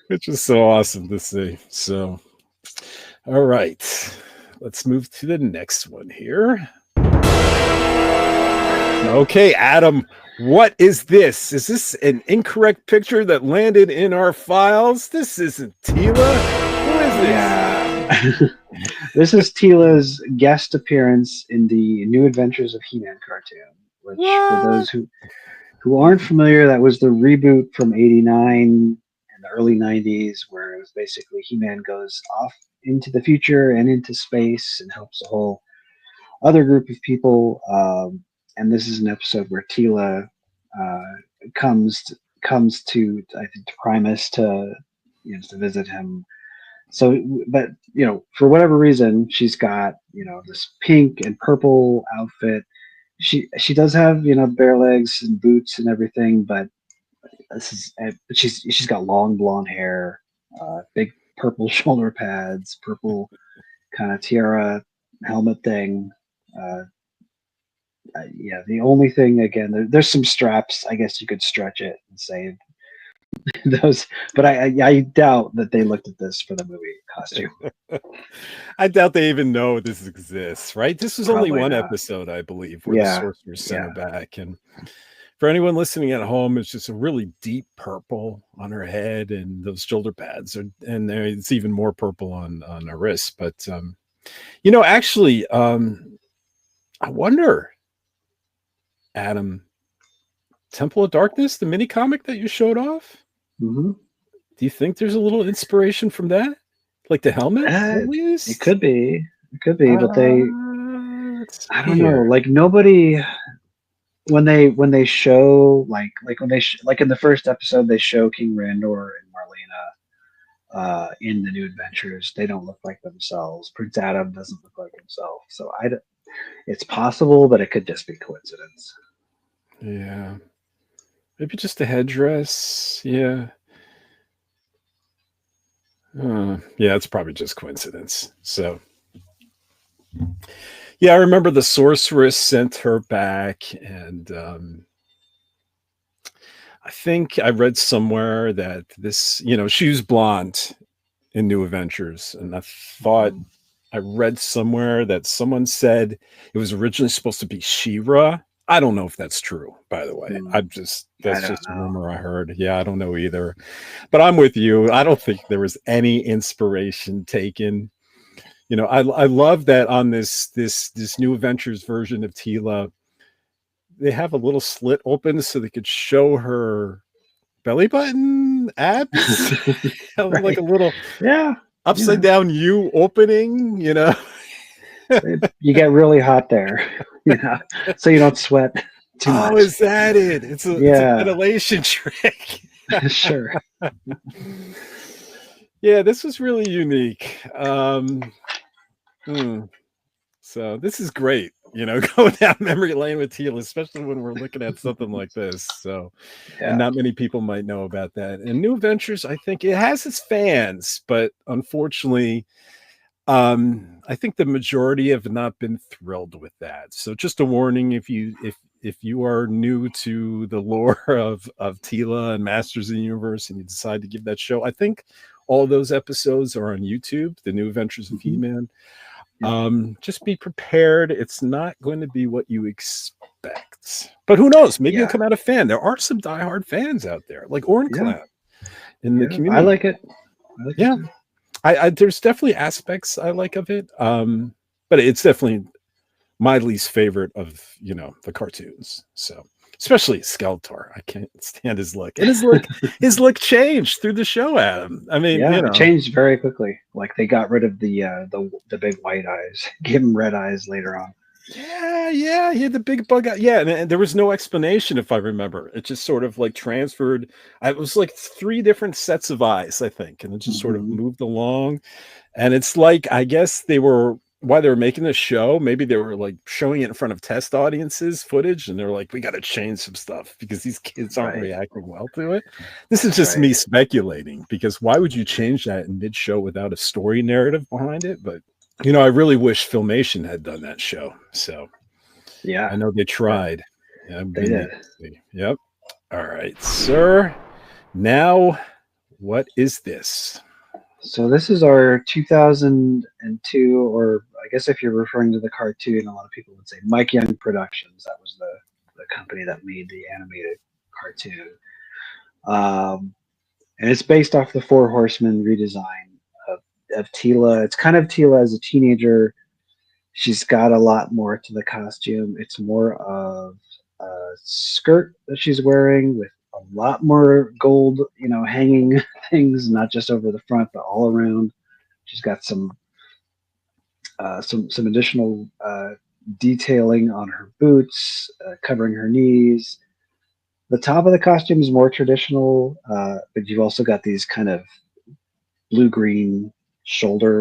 Which is so awesome to see. So, all right. Let's move to the next one here. Okay, Adam. What is this? Is this an incorrect picture that landed in our files? This isn't Teela. Who is this? Yeah. This is Teela's guest appearance in the New Adventures of He-Man cartoon, which for those who aren't familiar, that was the reboot from '89 and the early '90s, where it was basically He-Man goes off into the future and into space and helps a whole other group of people. And this is an episode where Teela comes to, I think, to Primus to to visit him. So, but for whatever reason, she's got this pink and purple outfit. She does have bare legs and boots and everything, but she's got long blonde hair, big purple shoulder pads, purple kind of tiara helmet thing. Yeah, the only thing, again, there's some straps. I guess you could stretch it and save those, but I doubt that they looked at this for the movie costume. I doubt they even know this exists, right? This was Probably only one not. episode, I believe, where the sorcerer sent her back. And for anyone listening at home, it's just a really deep purple on her head, and those shoulder pads and it's even more purple on her wrists. But actually, I wonder, Adam, Temple of Darkness, the mini comic that you showed off. Mm-hmm. Do you think there's a little inspiration from that, like the helmet? It could be, but they, I don't know, like nobody. When they show like like in the first episode, they show King Randor and Marlena in the New Adventures. They don't look like themselves. Prince Adam doesn't look like himself. So it's possible, but it could just be coincidence. Yeah, maybe just a headdress. Yeah. Yeah, it's probably just coincidence. So, yeah, I remember the sorceress sent her back, and I think I read somewhere that this, she was blonde in New Adventures, and I thought I read somewhere that someone said it was originally supposed to be She-Ra. I don't know if that's true, by the way. That's just a rumor I heard. Yeah, I don't know either. But I'm with you. I don't think there was any inspiration taken. I love that on this New Adventures version of Teela, they have a little slit open so they could show her belly button, abs, Right. like a little upside down U opening, You get really hot there, so you don't sweat too much. Oh, is that it? It's a ventilation trick. Sure. Yeah, this was really unique. So this is great, going down memory lane with Teela, especially when we're looking at something like this. So, and not many people might know about that. And New Adventures, I think it has its fans, but unfortunately, I think the majority have not been thrilled with that. So just a warning, if you are new to the lore of Teela and Masters of the Universe and you decide to give that show, I think all those episodes are on YouTube, the New Adventures of He-Man. Just be prepared. It's not going to be what you expect. But who knows? Maybe you'll come out a fan. There are some diehard fans out there, like Orange Clown in the community. I like it. There's definitely aspects I like of it, but it's definitely my least favorite of the cartoons. So especially Skeletor, I can't stand his look, and his look changed through the show. Adam, I mean, it changed very quickly. Like they got rid of the big white eyes, gave him red eyes later on. Yeah, he had the big bug eye. Yeah, and there was no explanation, if I remember. It just sort of like transferred. It was like 3 different sets of eyes, I think, and it just sort of moved along. And it's like, I guess while they were making the show, maybe they were like showing it in front of test audiences footage, and they're like, we got to change some stuff because these kids aren't reacting well to it. This is just me speculating, because why would you change that in mid-show without a story narrative behind it? But I really wish Filmation had done that show. So, I know they tried. Yeah, they did. Yep. All right, sir. Now, what is this? So this is our 2002, or I guess if you're referring to the cartoon, a lot of people would say Mike Young Productions. That was the company that made the animated cartoon. And it's based off the Four Horsemen redesign of Teela. It's kind of Teela as a teenager. She's got a lot more to the costume. It's more of a skirt that she's wearing with a lot more gold, hanging things, not just over the front, but all around. She's got some additional detailing on her boots, covering her knees. The top of the costume is more traditional, but you've also got these kind of blue-green shoulder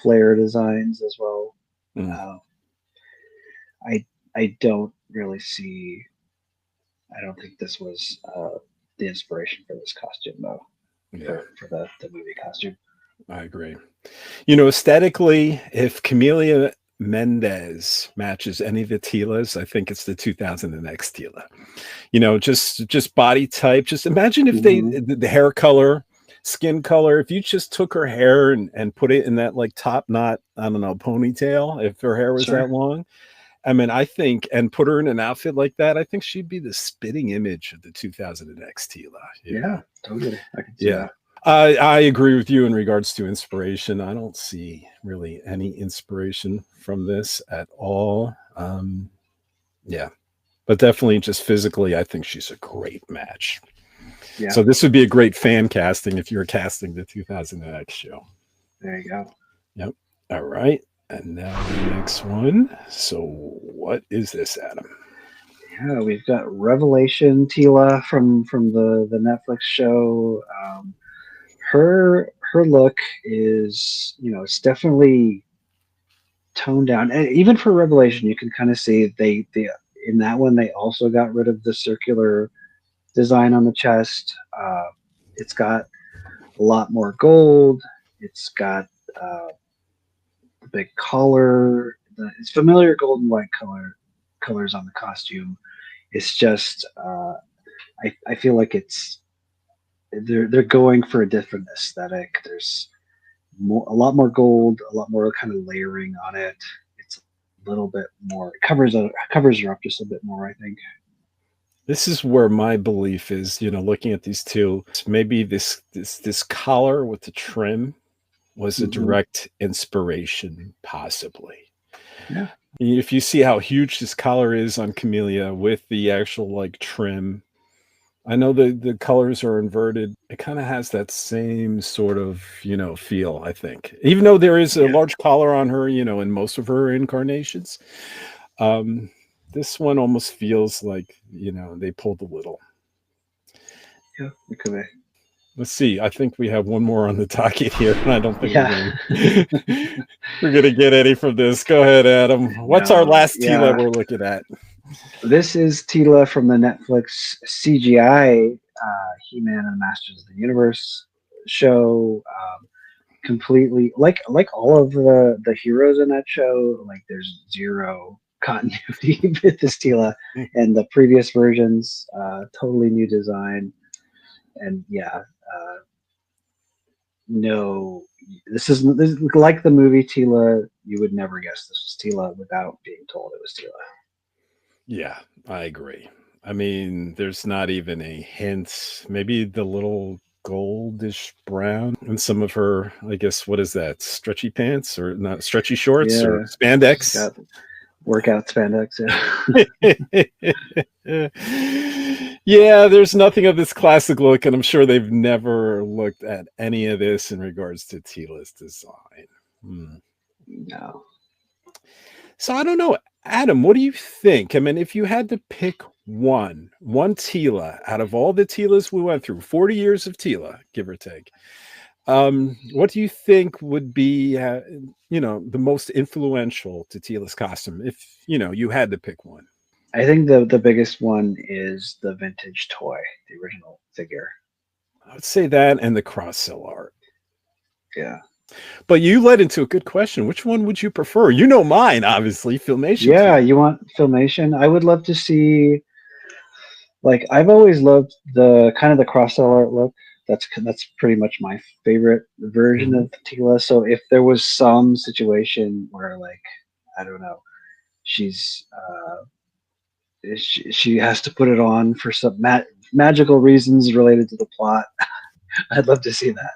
flare designs as well. Mm. I don't really see. I don't think this was the inspiration for this costume, though. Yeah, For the movie costume. I agree. Aesthetically, if Camila Mendes matches any of the Teelas, I think it's the 2000X Teela. Just body type. Just imagine if the hair color, skin color, if you just took her hair and put it in that like top knot, I don't know, ponytail, if her hair was that long. I mean, I think, and put her in an outfit like that, I think she'd be the spitting image of the 2000X Teela. Yeah, totally. I can see that. I agree with you in regards to inspiration. I don't see really any inspiration from this at all. Yeah, but definitely just physically, I think she's a great match. Yeah. So this would be a great fan casting if you're casting the 2000X show. There you go. Yep. All right. And now the next one. So what is this, Adam? Yeah, we've got Revelation Teela from the Netflix show. Her look is, it's definitely toned down. And even for Revelation, you can kind of see they in that one they also got rid of the circular design on the chest. It's got a lot more gold. It's got the big collar. It's familiar gold and white colors on the costume. It's just I feel like they're going for a different aesthetic. There's a lot more gold, a lot more kind of layering on it. It's a little bit more. It covers her up just a bit more, I think. This is where my belief is. Looking at these two, maybe this collar with the trim was a direct inspiration, possibly. Yeah. If you see how huge this collar is on Camila with the actual like trim, I know the colors are inverted. It kind of has that same sort of, feel, I think. Even though there is a large collar on her, in most of her incarnations, this one almost feels like, they pulled a little. Yeah, it could be. Let's see. I think we have one more on the docket here, and I don't think we're gonna get any from this. Go ahead, Adam. What's our last Teela we're looking at? This is Teela from the Netflix CGI He-Man and Masters of the Universe show. Completely like all of the heroes in that show. Like there's zero continuity with this Teela and the previous versions. Totally new design, and no, this is like the movie Teela. You would never guess this was Teela without being told it was Teela. Yeah, I agree. I mean, there's not even a hint. Maybe the little goldish brown in some of her, I guess, what is that? Stretchy pants or not stretchy shorts or spandex? Workout spandex, yeah, there's nothing of this classic look, and I'm sure they've never looked at any of this in regards to Teela's design. No. So I don't know. Adam, what do you think? I mean, if you had to pick one Teela out of all the Teelas we went through, 40 years of Teela, give or take, what do you think would be, the most influential to Teela's costume if, you had to pick one? I think the biggest one is the vintage toy, the original figure. I would say that and the cross-sell art. Yeah. But you led into a good question. Which one would you prefer? Mine, obviously, Filmation. Yeah, you want Filmation? I would love to see, like, I've always loved the kind of the cross-sell art look. That's pretty much my favorite version of Teela. So if there was some situation where, like, I don't know, she's she has to put it on for some magical reasons related to the plot, I'd love to see that.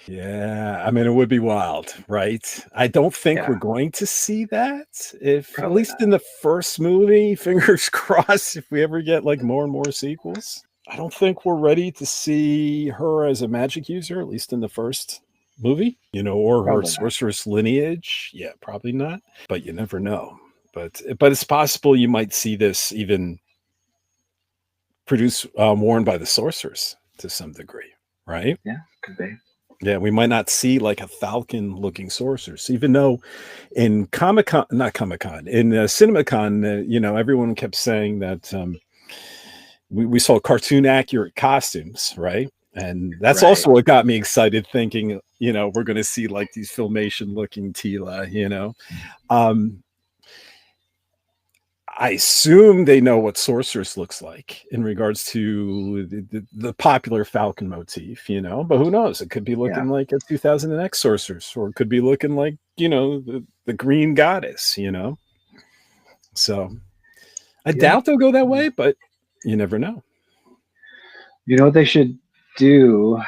Yeah, I mean, it would be wild, right? I don't think we're Yeah, going to see that, if at probably least in not. the first movie, fingers crossed, if we ever get like more and more sequels. I don't think we're ready to see her as a magic user, at least in the first movie, or her Probably not. sorceress lineage. Yeah, probably not, but you never know. But it's possible you might see this even produced, worn by the sorceress to some degree, right? Yeah, could be. Yeah, we might not see like a falcon looking sorceress, even though in Comic Con, not Comic Con, in CinemaCon, everyone kept saying that we saw cartoon accurate costumes, right? And that's Right. also what got me excited, thinking, we're going to see like these filmation looking Teela. Um, I assume they know what sorceress looks like in regards to the popular Falcon motif, but who knows? It could be Yeah. looking like a 2000X sorceress, or it could be looking like, the green goddess. So I Yeah. doubt they'll go that way, but you never know. You know what they should do?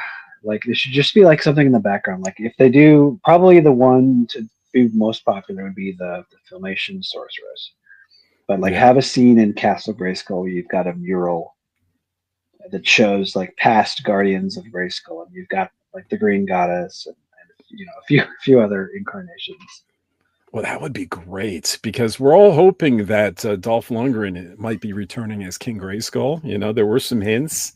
Like, it should just be like something in the background. Like, if they do, probably the one to be most popular would be the Filmation Sorceress. But like, Yeah. have a scene in Castle Grayskull where you've got a mural that shows like past Guardians of Grayskull, and you've got like the Green Goddess and a few other incarnations. Well, that would be great, because we're all hoping that Dolph Lundgren might be returning as King Grayskull. There were some hints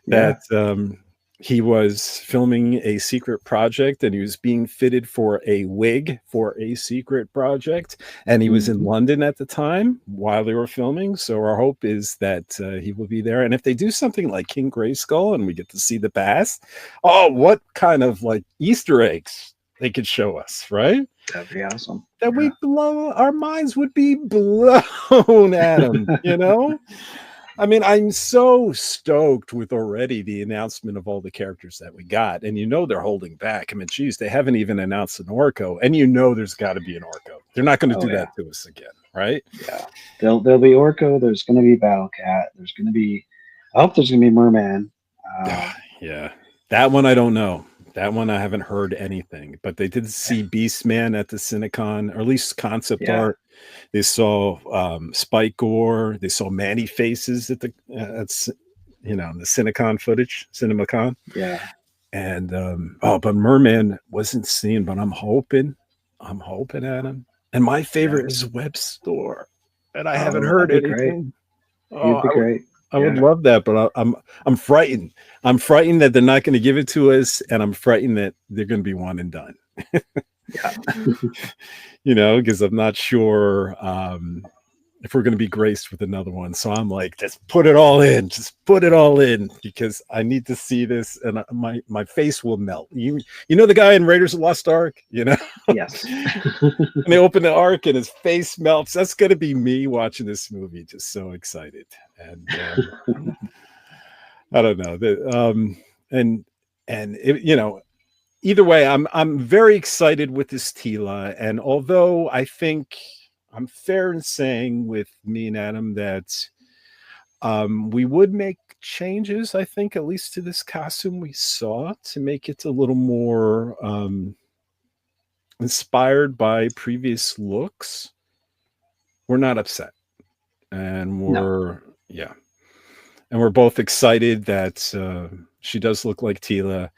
Yeah. that he was filming a secret project, and he was being fitted for a wig for a secret project, and he was in Mhm. London at the time while they were filming. So our hope is that he will be there, and if they do something like King Grayskull and we get to see the past, what kind of like Easter eggs they could show us, right? That'd be awesome. That Yeah. our minds would be blown at them. I mean, I'm so stoked with already the announcement of all the characters that we got. And they're holding back. I mean, geez, they haven't even announced an Orko. And there's got to be an Orko. They're not going to Oh do yeah. that to us again, right? Yeah. There'll be Orko. There's going to be Battle Cat. There's going to be. I hope there's going to be Merman. Yeah. That one I don't know. That one I haven't heard anything. But they did see Beastman at the Cinecon, or at least concept Yeah. art. They saw Spike Gore. They saw Manny Faces at the the Cinecon footage, CinemaCon. Yeah. And but Merman wasn't seen, but I'm hoping at him. And my favorite is Web Store, and I haven't Oh, heard that'd be great. anything. He'd be Oh, great. I would Yeah. love that, but I'm frightened. I'm frightened that they're not going to give it to us, and I'm frightened that they're going to be one and done. Yeah. Because I'm not sure if we're going to be graced with another one. So I'm like, just put it all in, because I need to see this, and my face will melt. You know the guy in Raiders of the Lost Ark, Yes. and they open the ark and his face melts. That's going to be me watching this movie, just so excited. And I don't know and it, either way, I'm very excited with this Teela, and although I think I'm fair in saying with me and Adam that we would make changes, I think, at least to this costume we saw, to make it a little more inspired by previous looks. We're not upset, and No. we're both excited that she does look like Teela,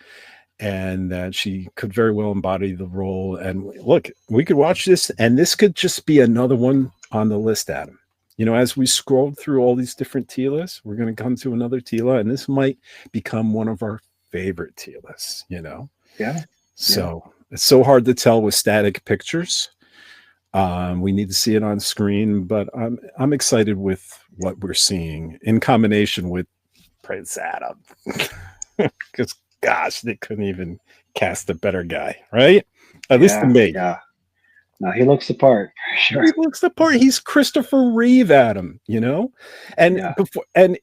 and that she could very well embody the role. And look, we could watch this, and this could just be another one on the list, Adam. As we scrolled through all these different Teelas, we're going to come to another Teela, and this might become one of our favorite Teelas. Yeah. So it's so hard to tell with static pictures. We need to see it on screen, but I'm excited with what we're seeing in combination with Prince Adam, because gosh, they couldn't even cast a better guy, right? At least to me. Yeah. No, he looks the part for sure. He looks the part. He's Christopher Reeve, Adam. And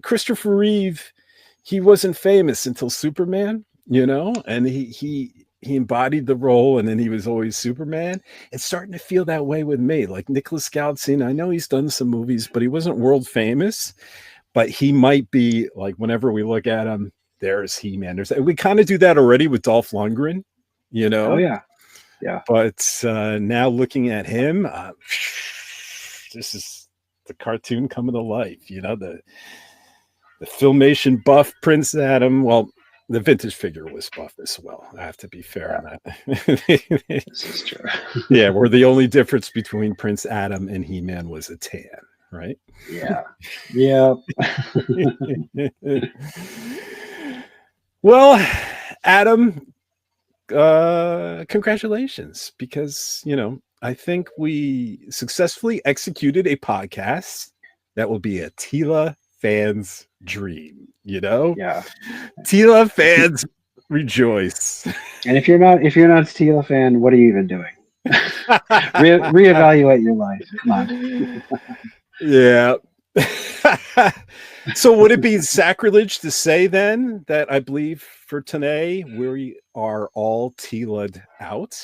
Christopher Reeve, he wasn't famous until Superman. And he embodied the role, and then he was always Superman. It's starting to feel that way with me. Like Nicholas Galitzine, I know he's done some movies, but he wasn't world famous. But he might be, like, whenever we look at him, there's He-Man. We kind of do that already with Dolph Lundgren, you know. Oh yeah, yeah. But now looking at him, this is the cartoon coming to life. You know, the Filmation buff Prince Adam. Well, the vintage figure was buff as well. I have to be fair on that. This is true. Yeah, where the only difference between Prince Adam and He-Man was a tan, right? Yeah. Yeah. Well, Adam, congratulations, because, you know, I think we successfully executed a podcast that will be a Teela fan's dream, you know? Yeah. Teela fans rejoice. And if you're not a Teela fan, what are you even doing? Reevaluate your life. Come on. Yeah. So would it be sacrilege to say then that I believe for today we are all Teela'd out?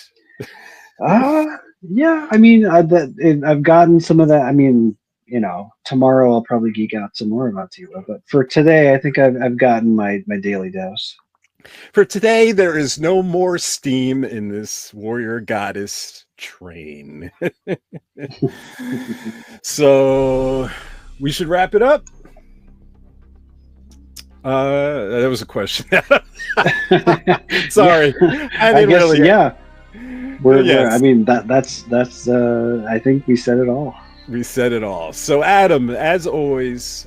Yeah. I mean, I've gotten some of that. I mean, you know, tomorrow I'll probably geek out some more about Teela, but for today, I think I've gotten my daily dose. For today, there is no more steam in this warrior goddess train. So we should wrap it up. That was a question. Sorry. I guess, really. Yeah. I mean, that's I think we said it all. We said it all. So Adam, as always,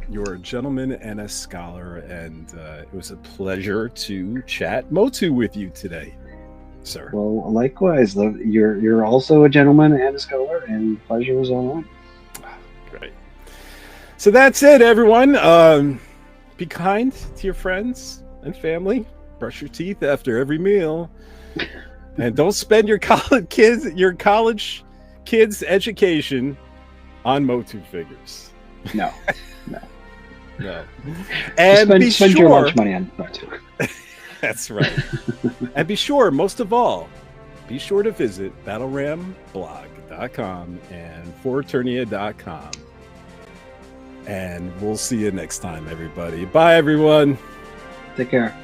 you're a gentleman and a scholar, and it was a pleasure to chat MOTU with you today, sir. Well, likewise, you're also a gentleman and a scholar, and pleasure was all mine. Great. So that's it, everyone. Be kind to your friends and family. Brush your teeth after every meal, and don't spend your college kids' education on MOTU figures. No. And spend your lunch money on MOTU. That's right. And be sure, most of all, be sure to visit battleramblog.com and foreternia.com. And we'll see you next time, everybody. Bye, everyone. Take care.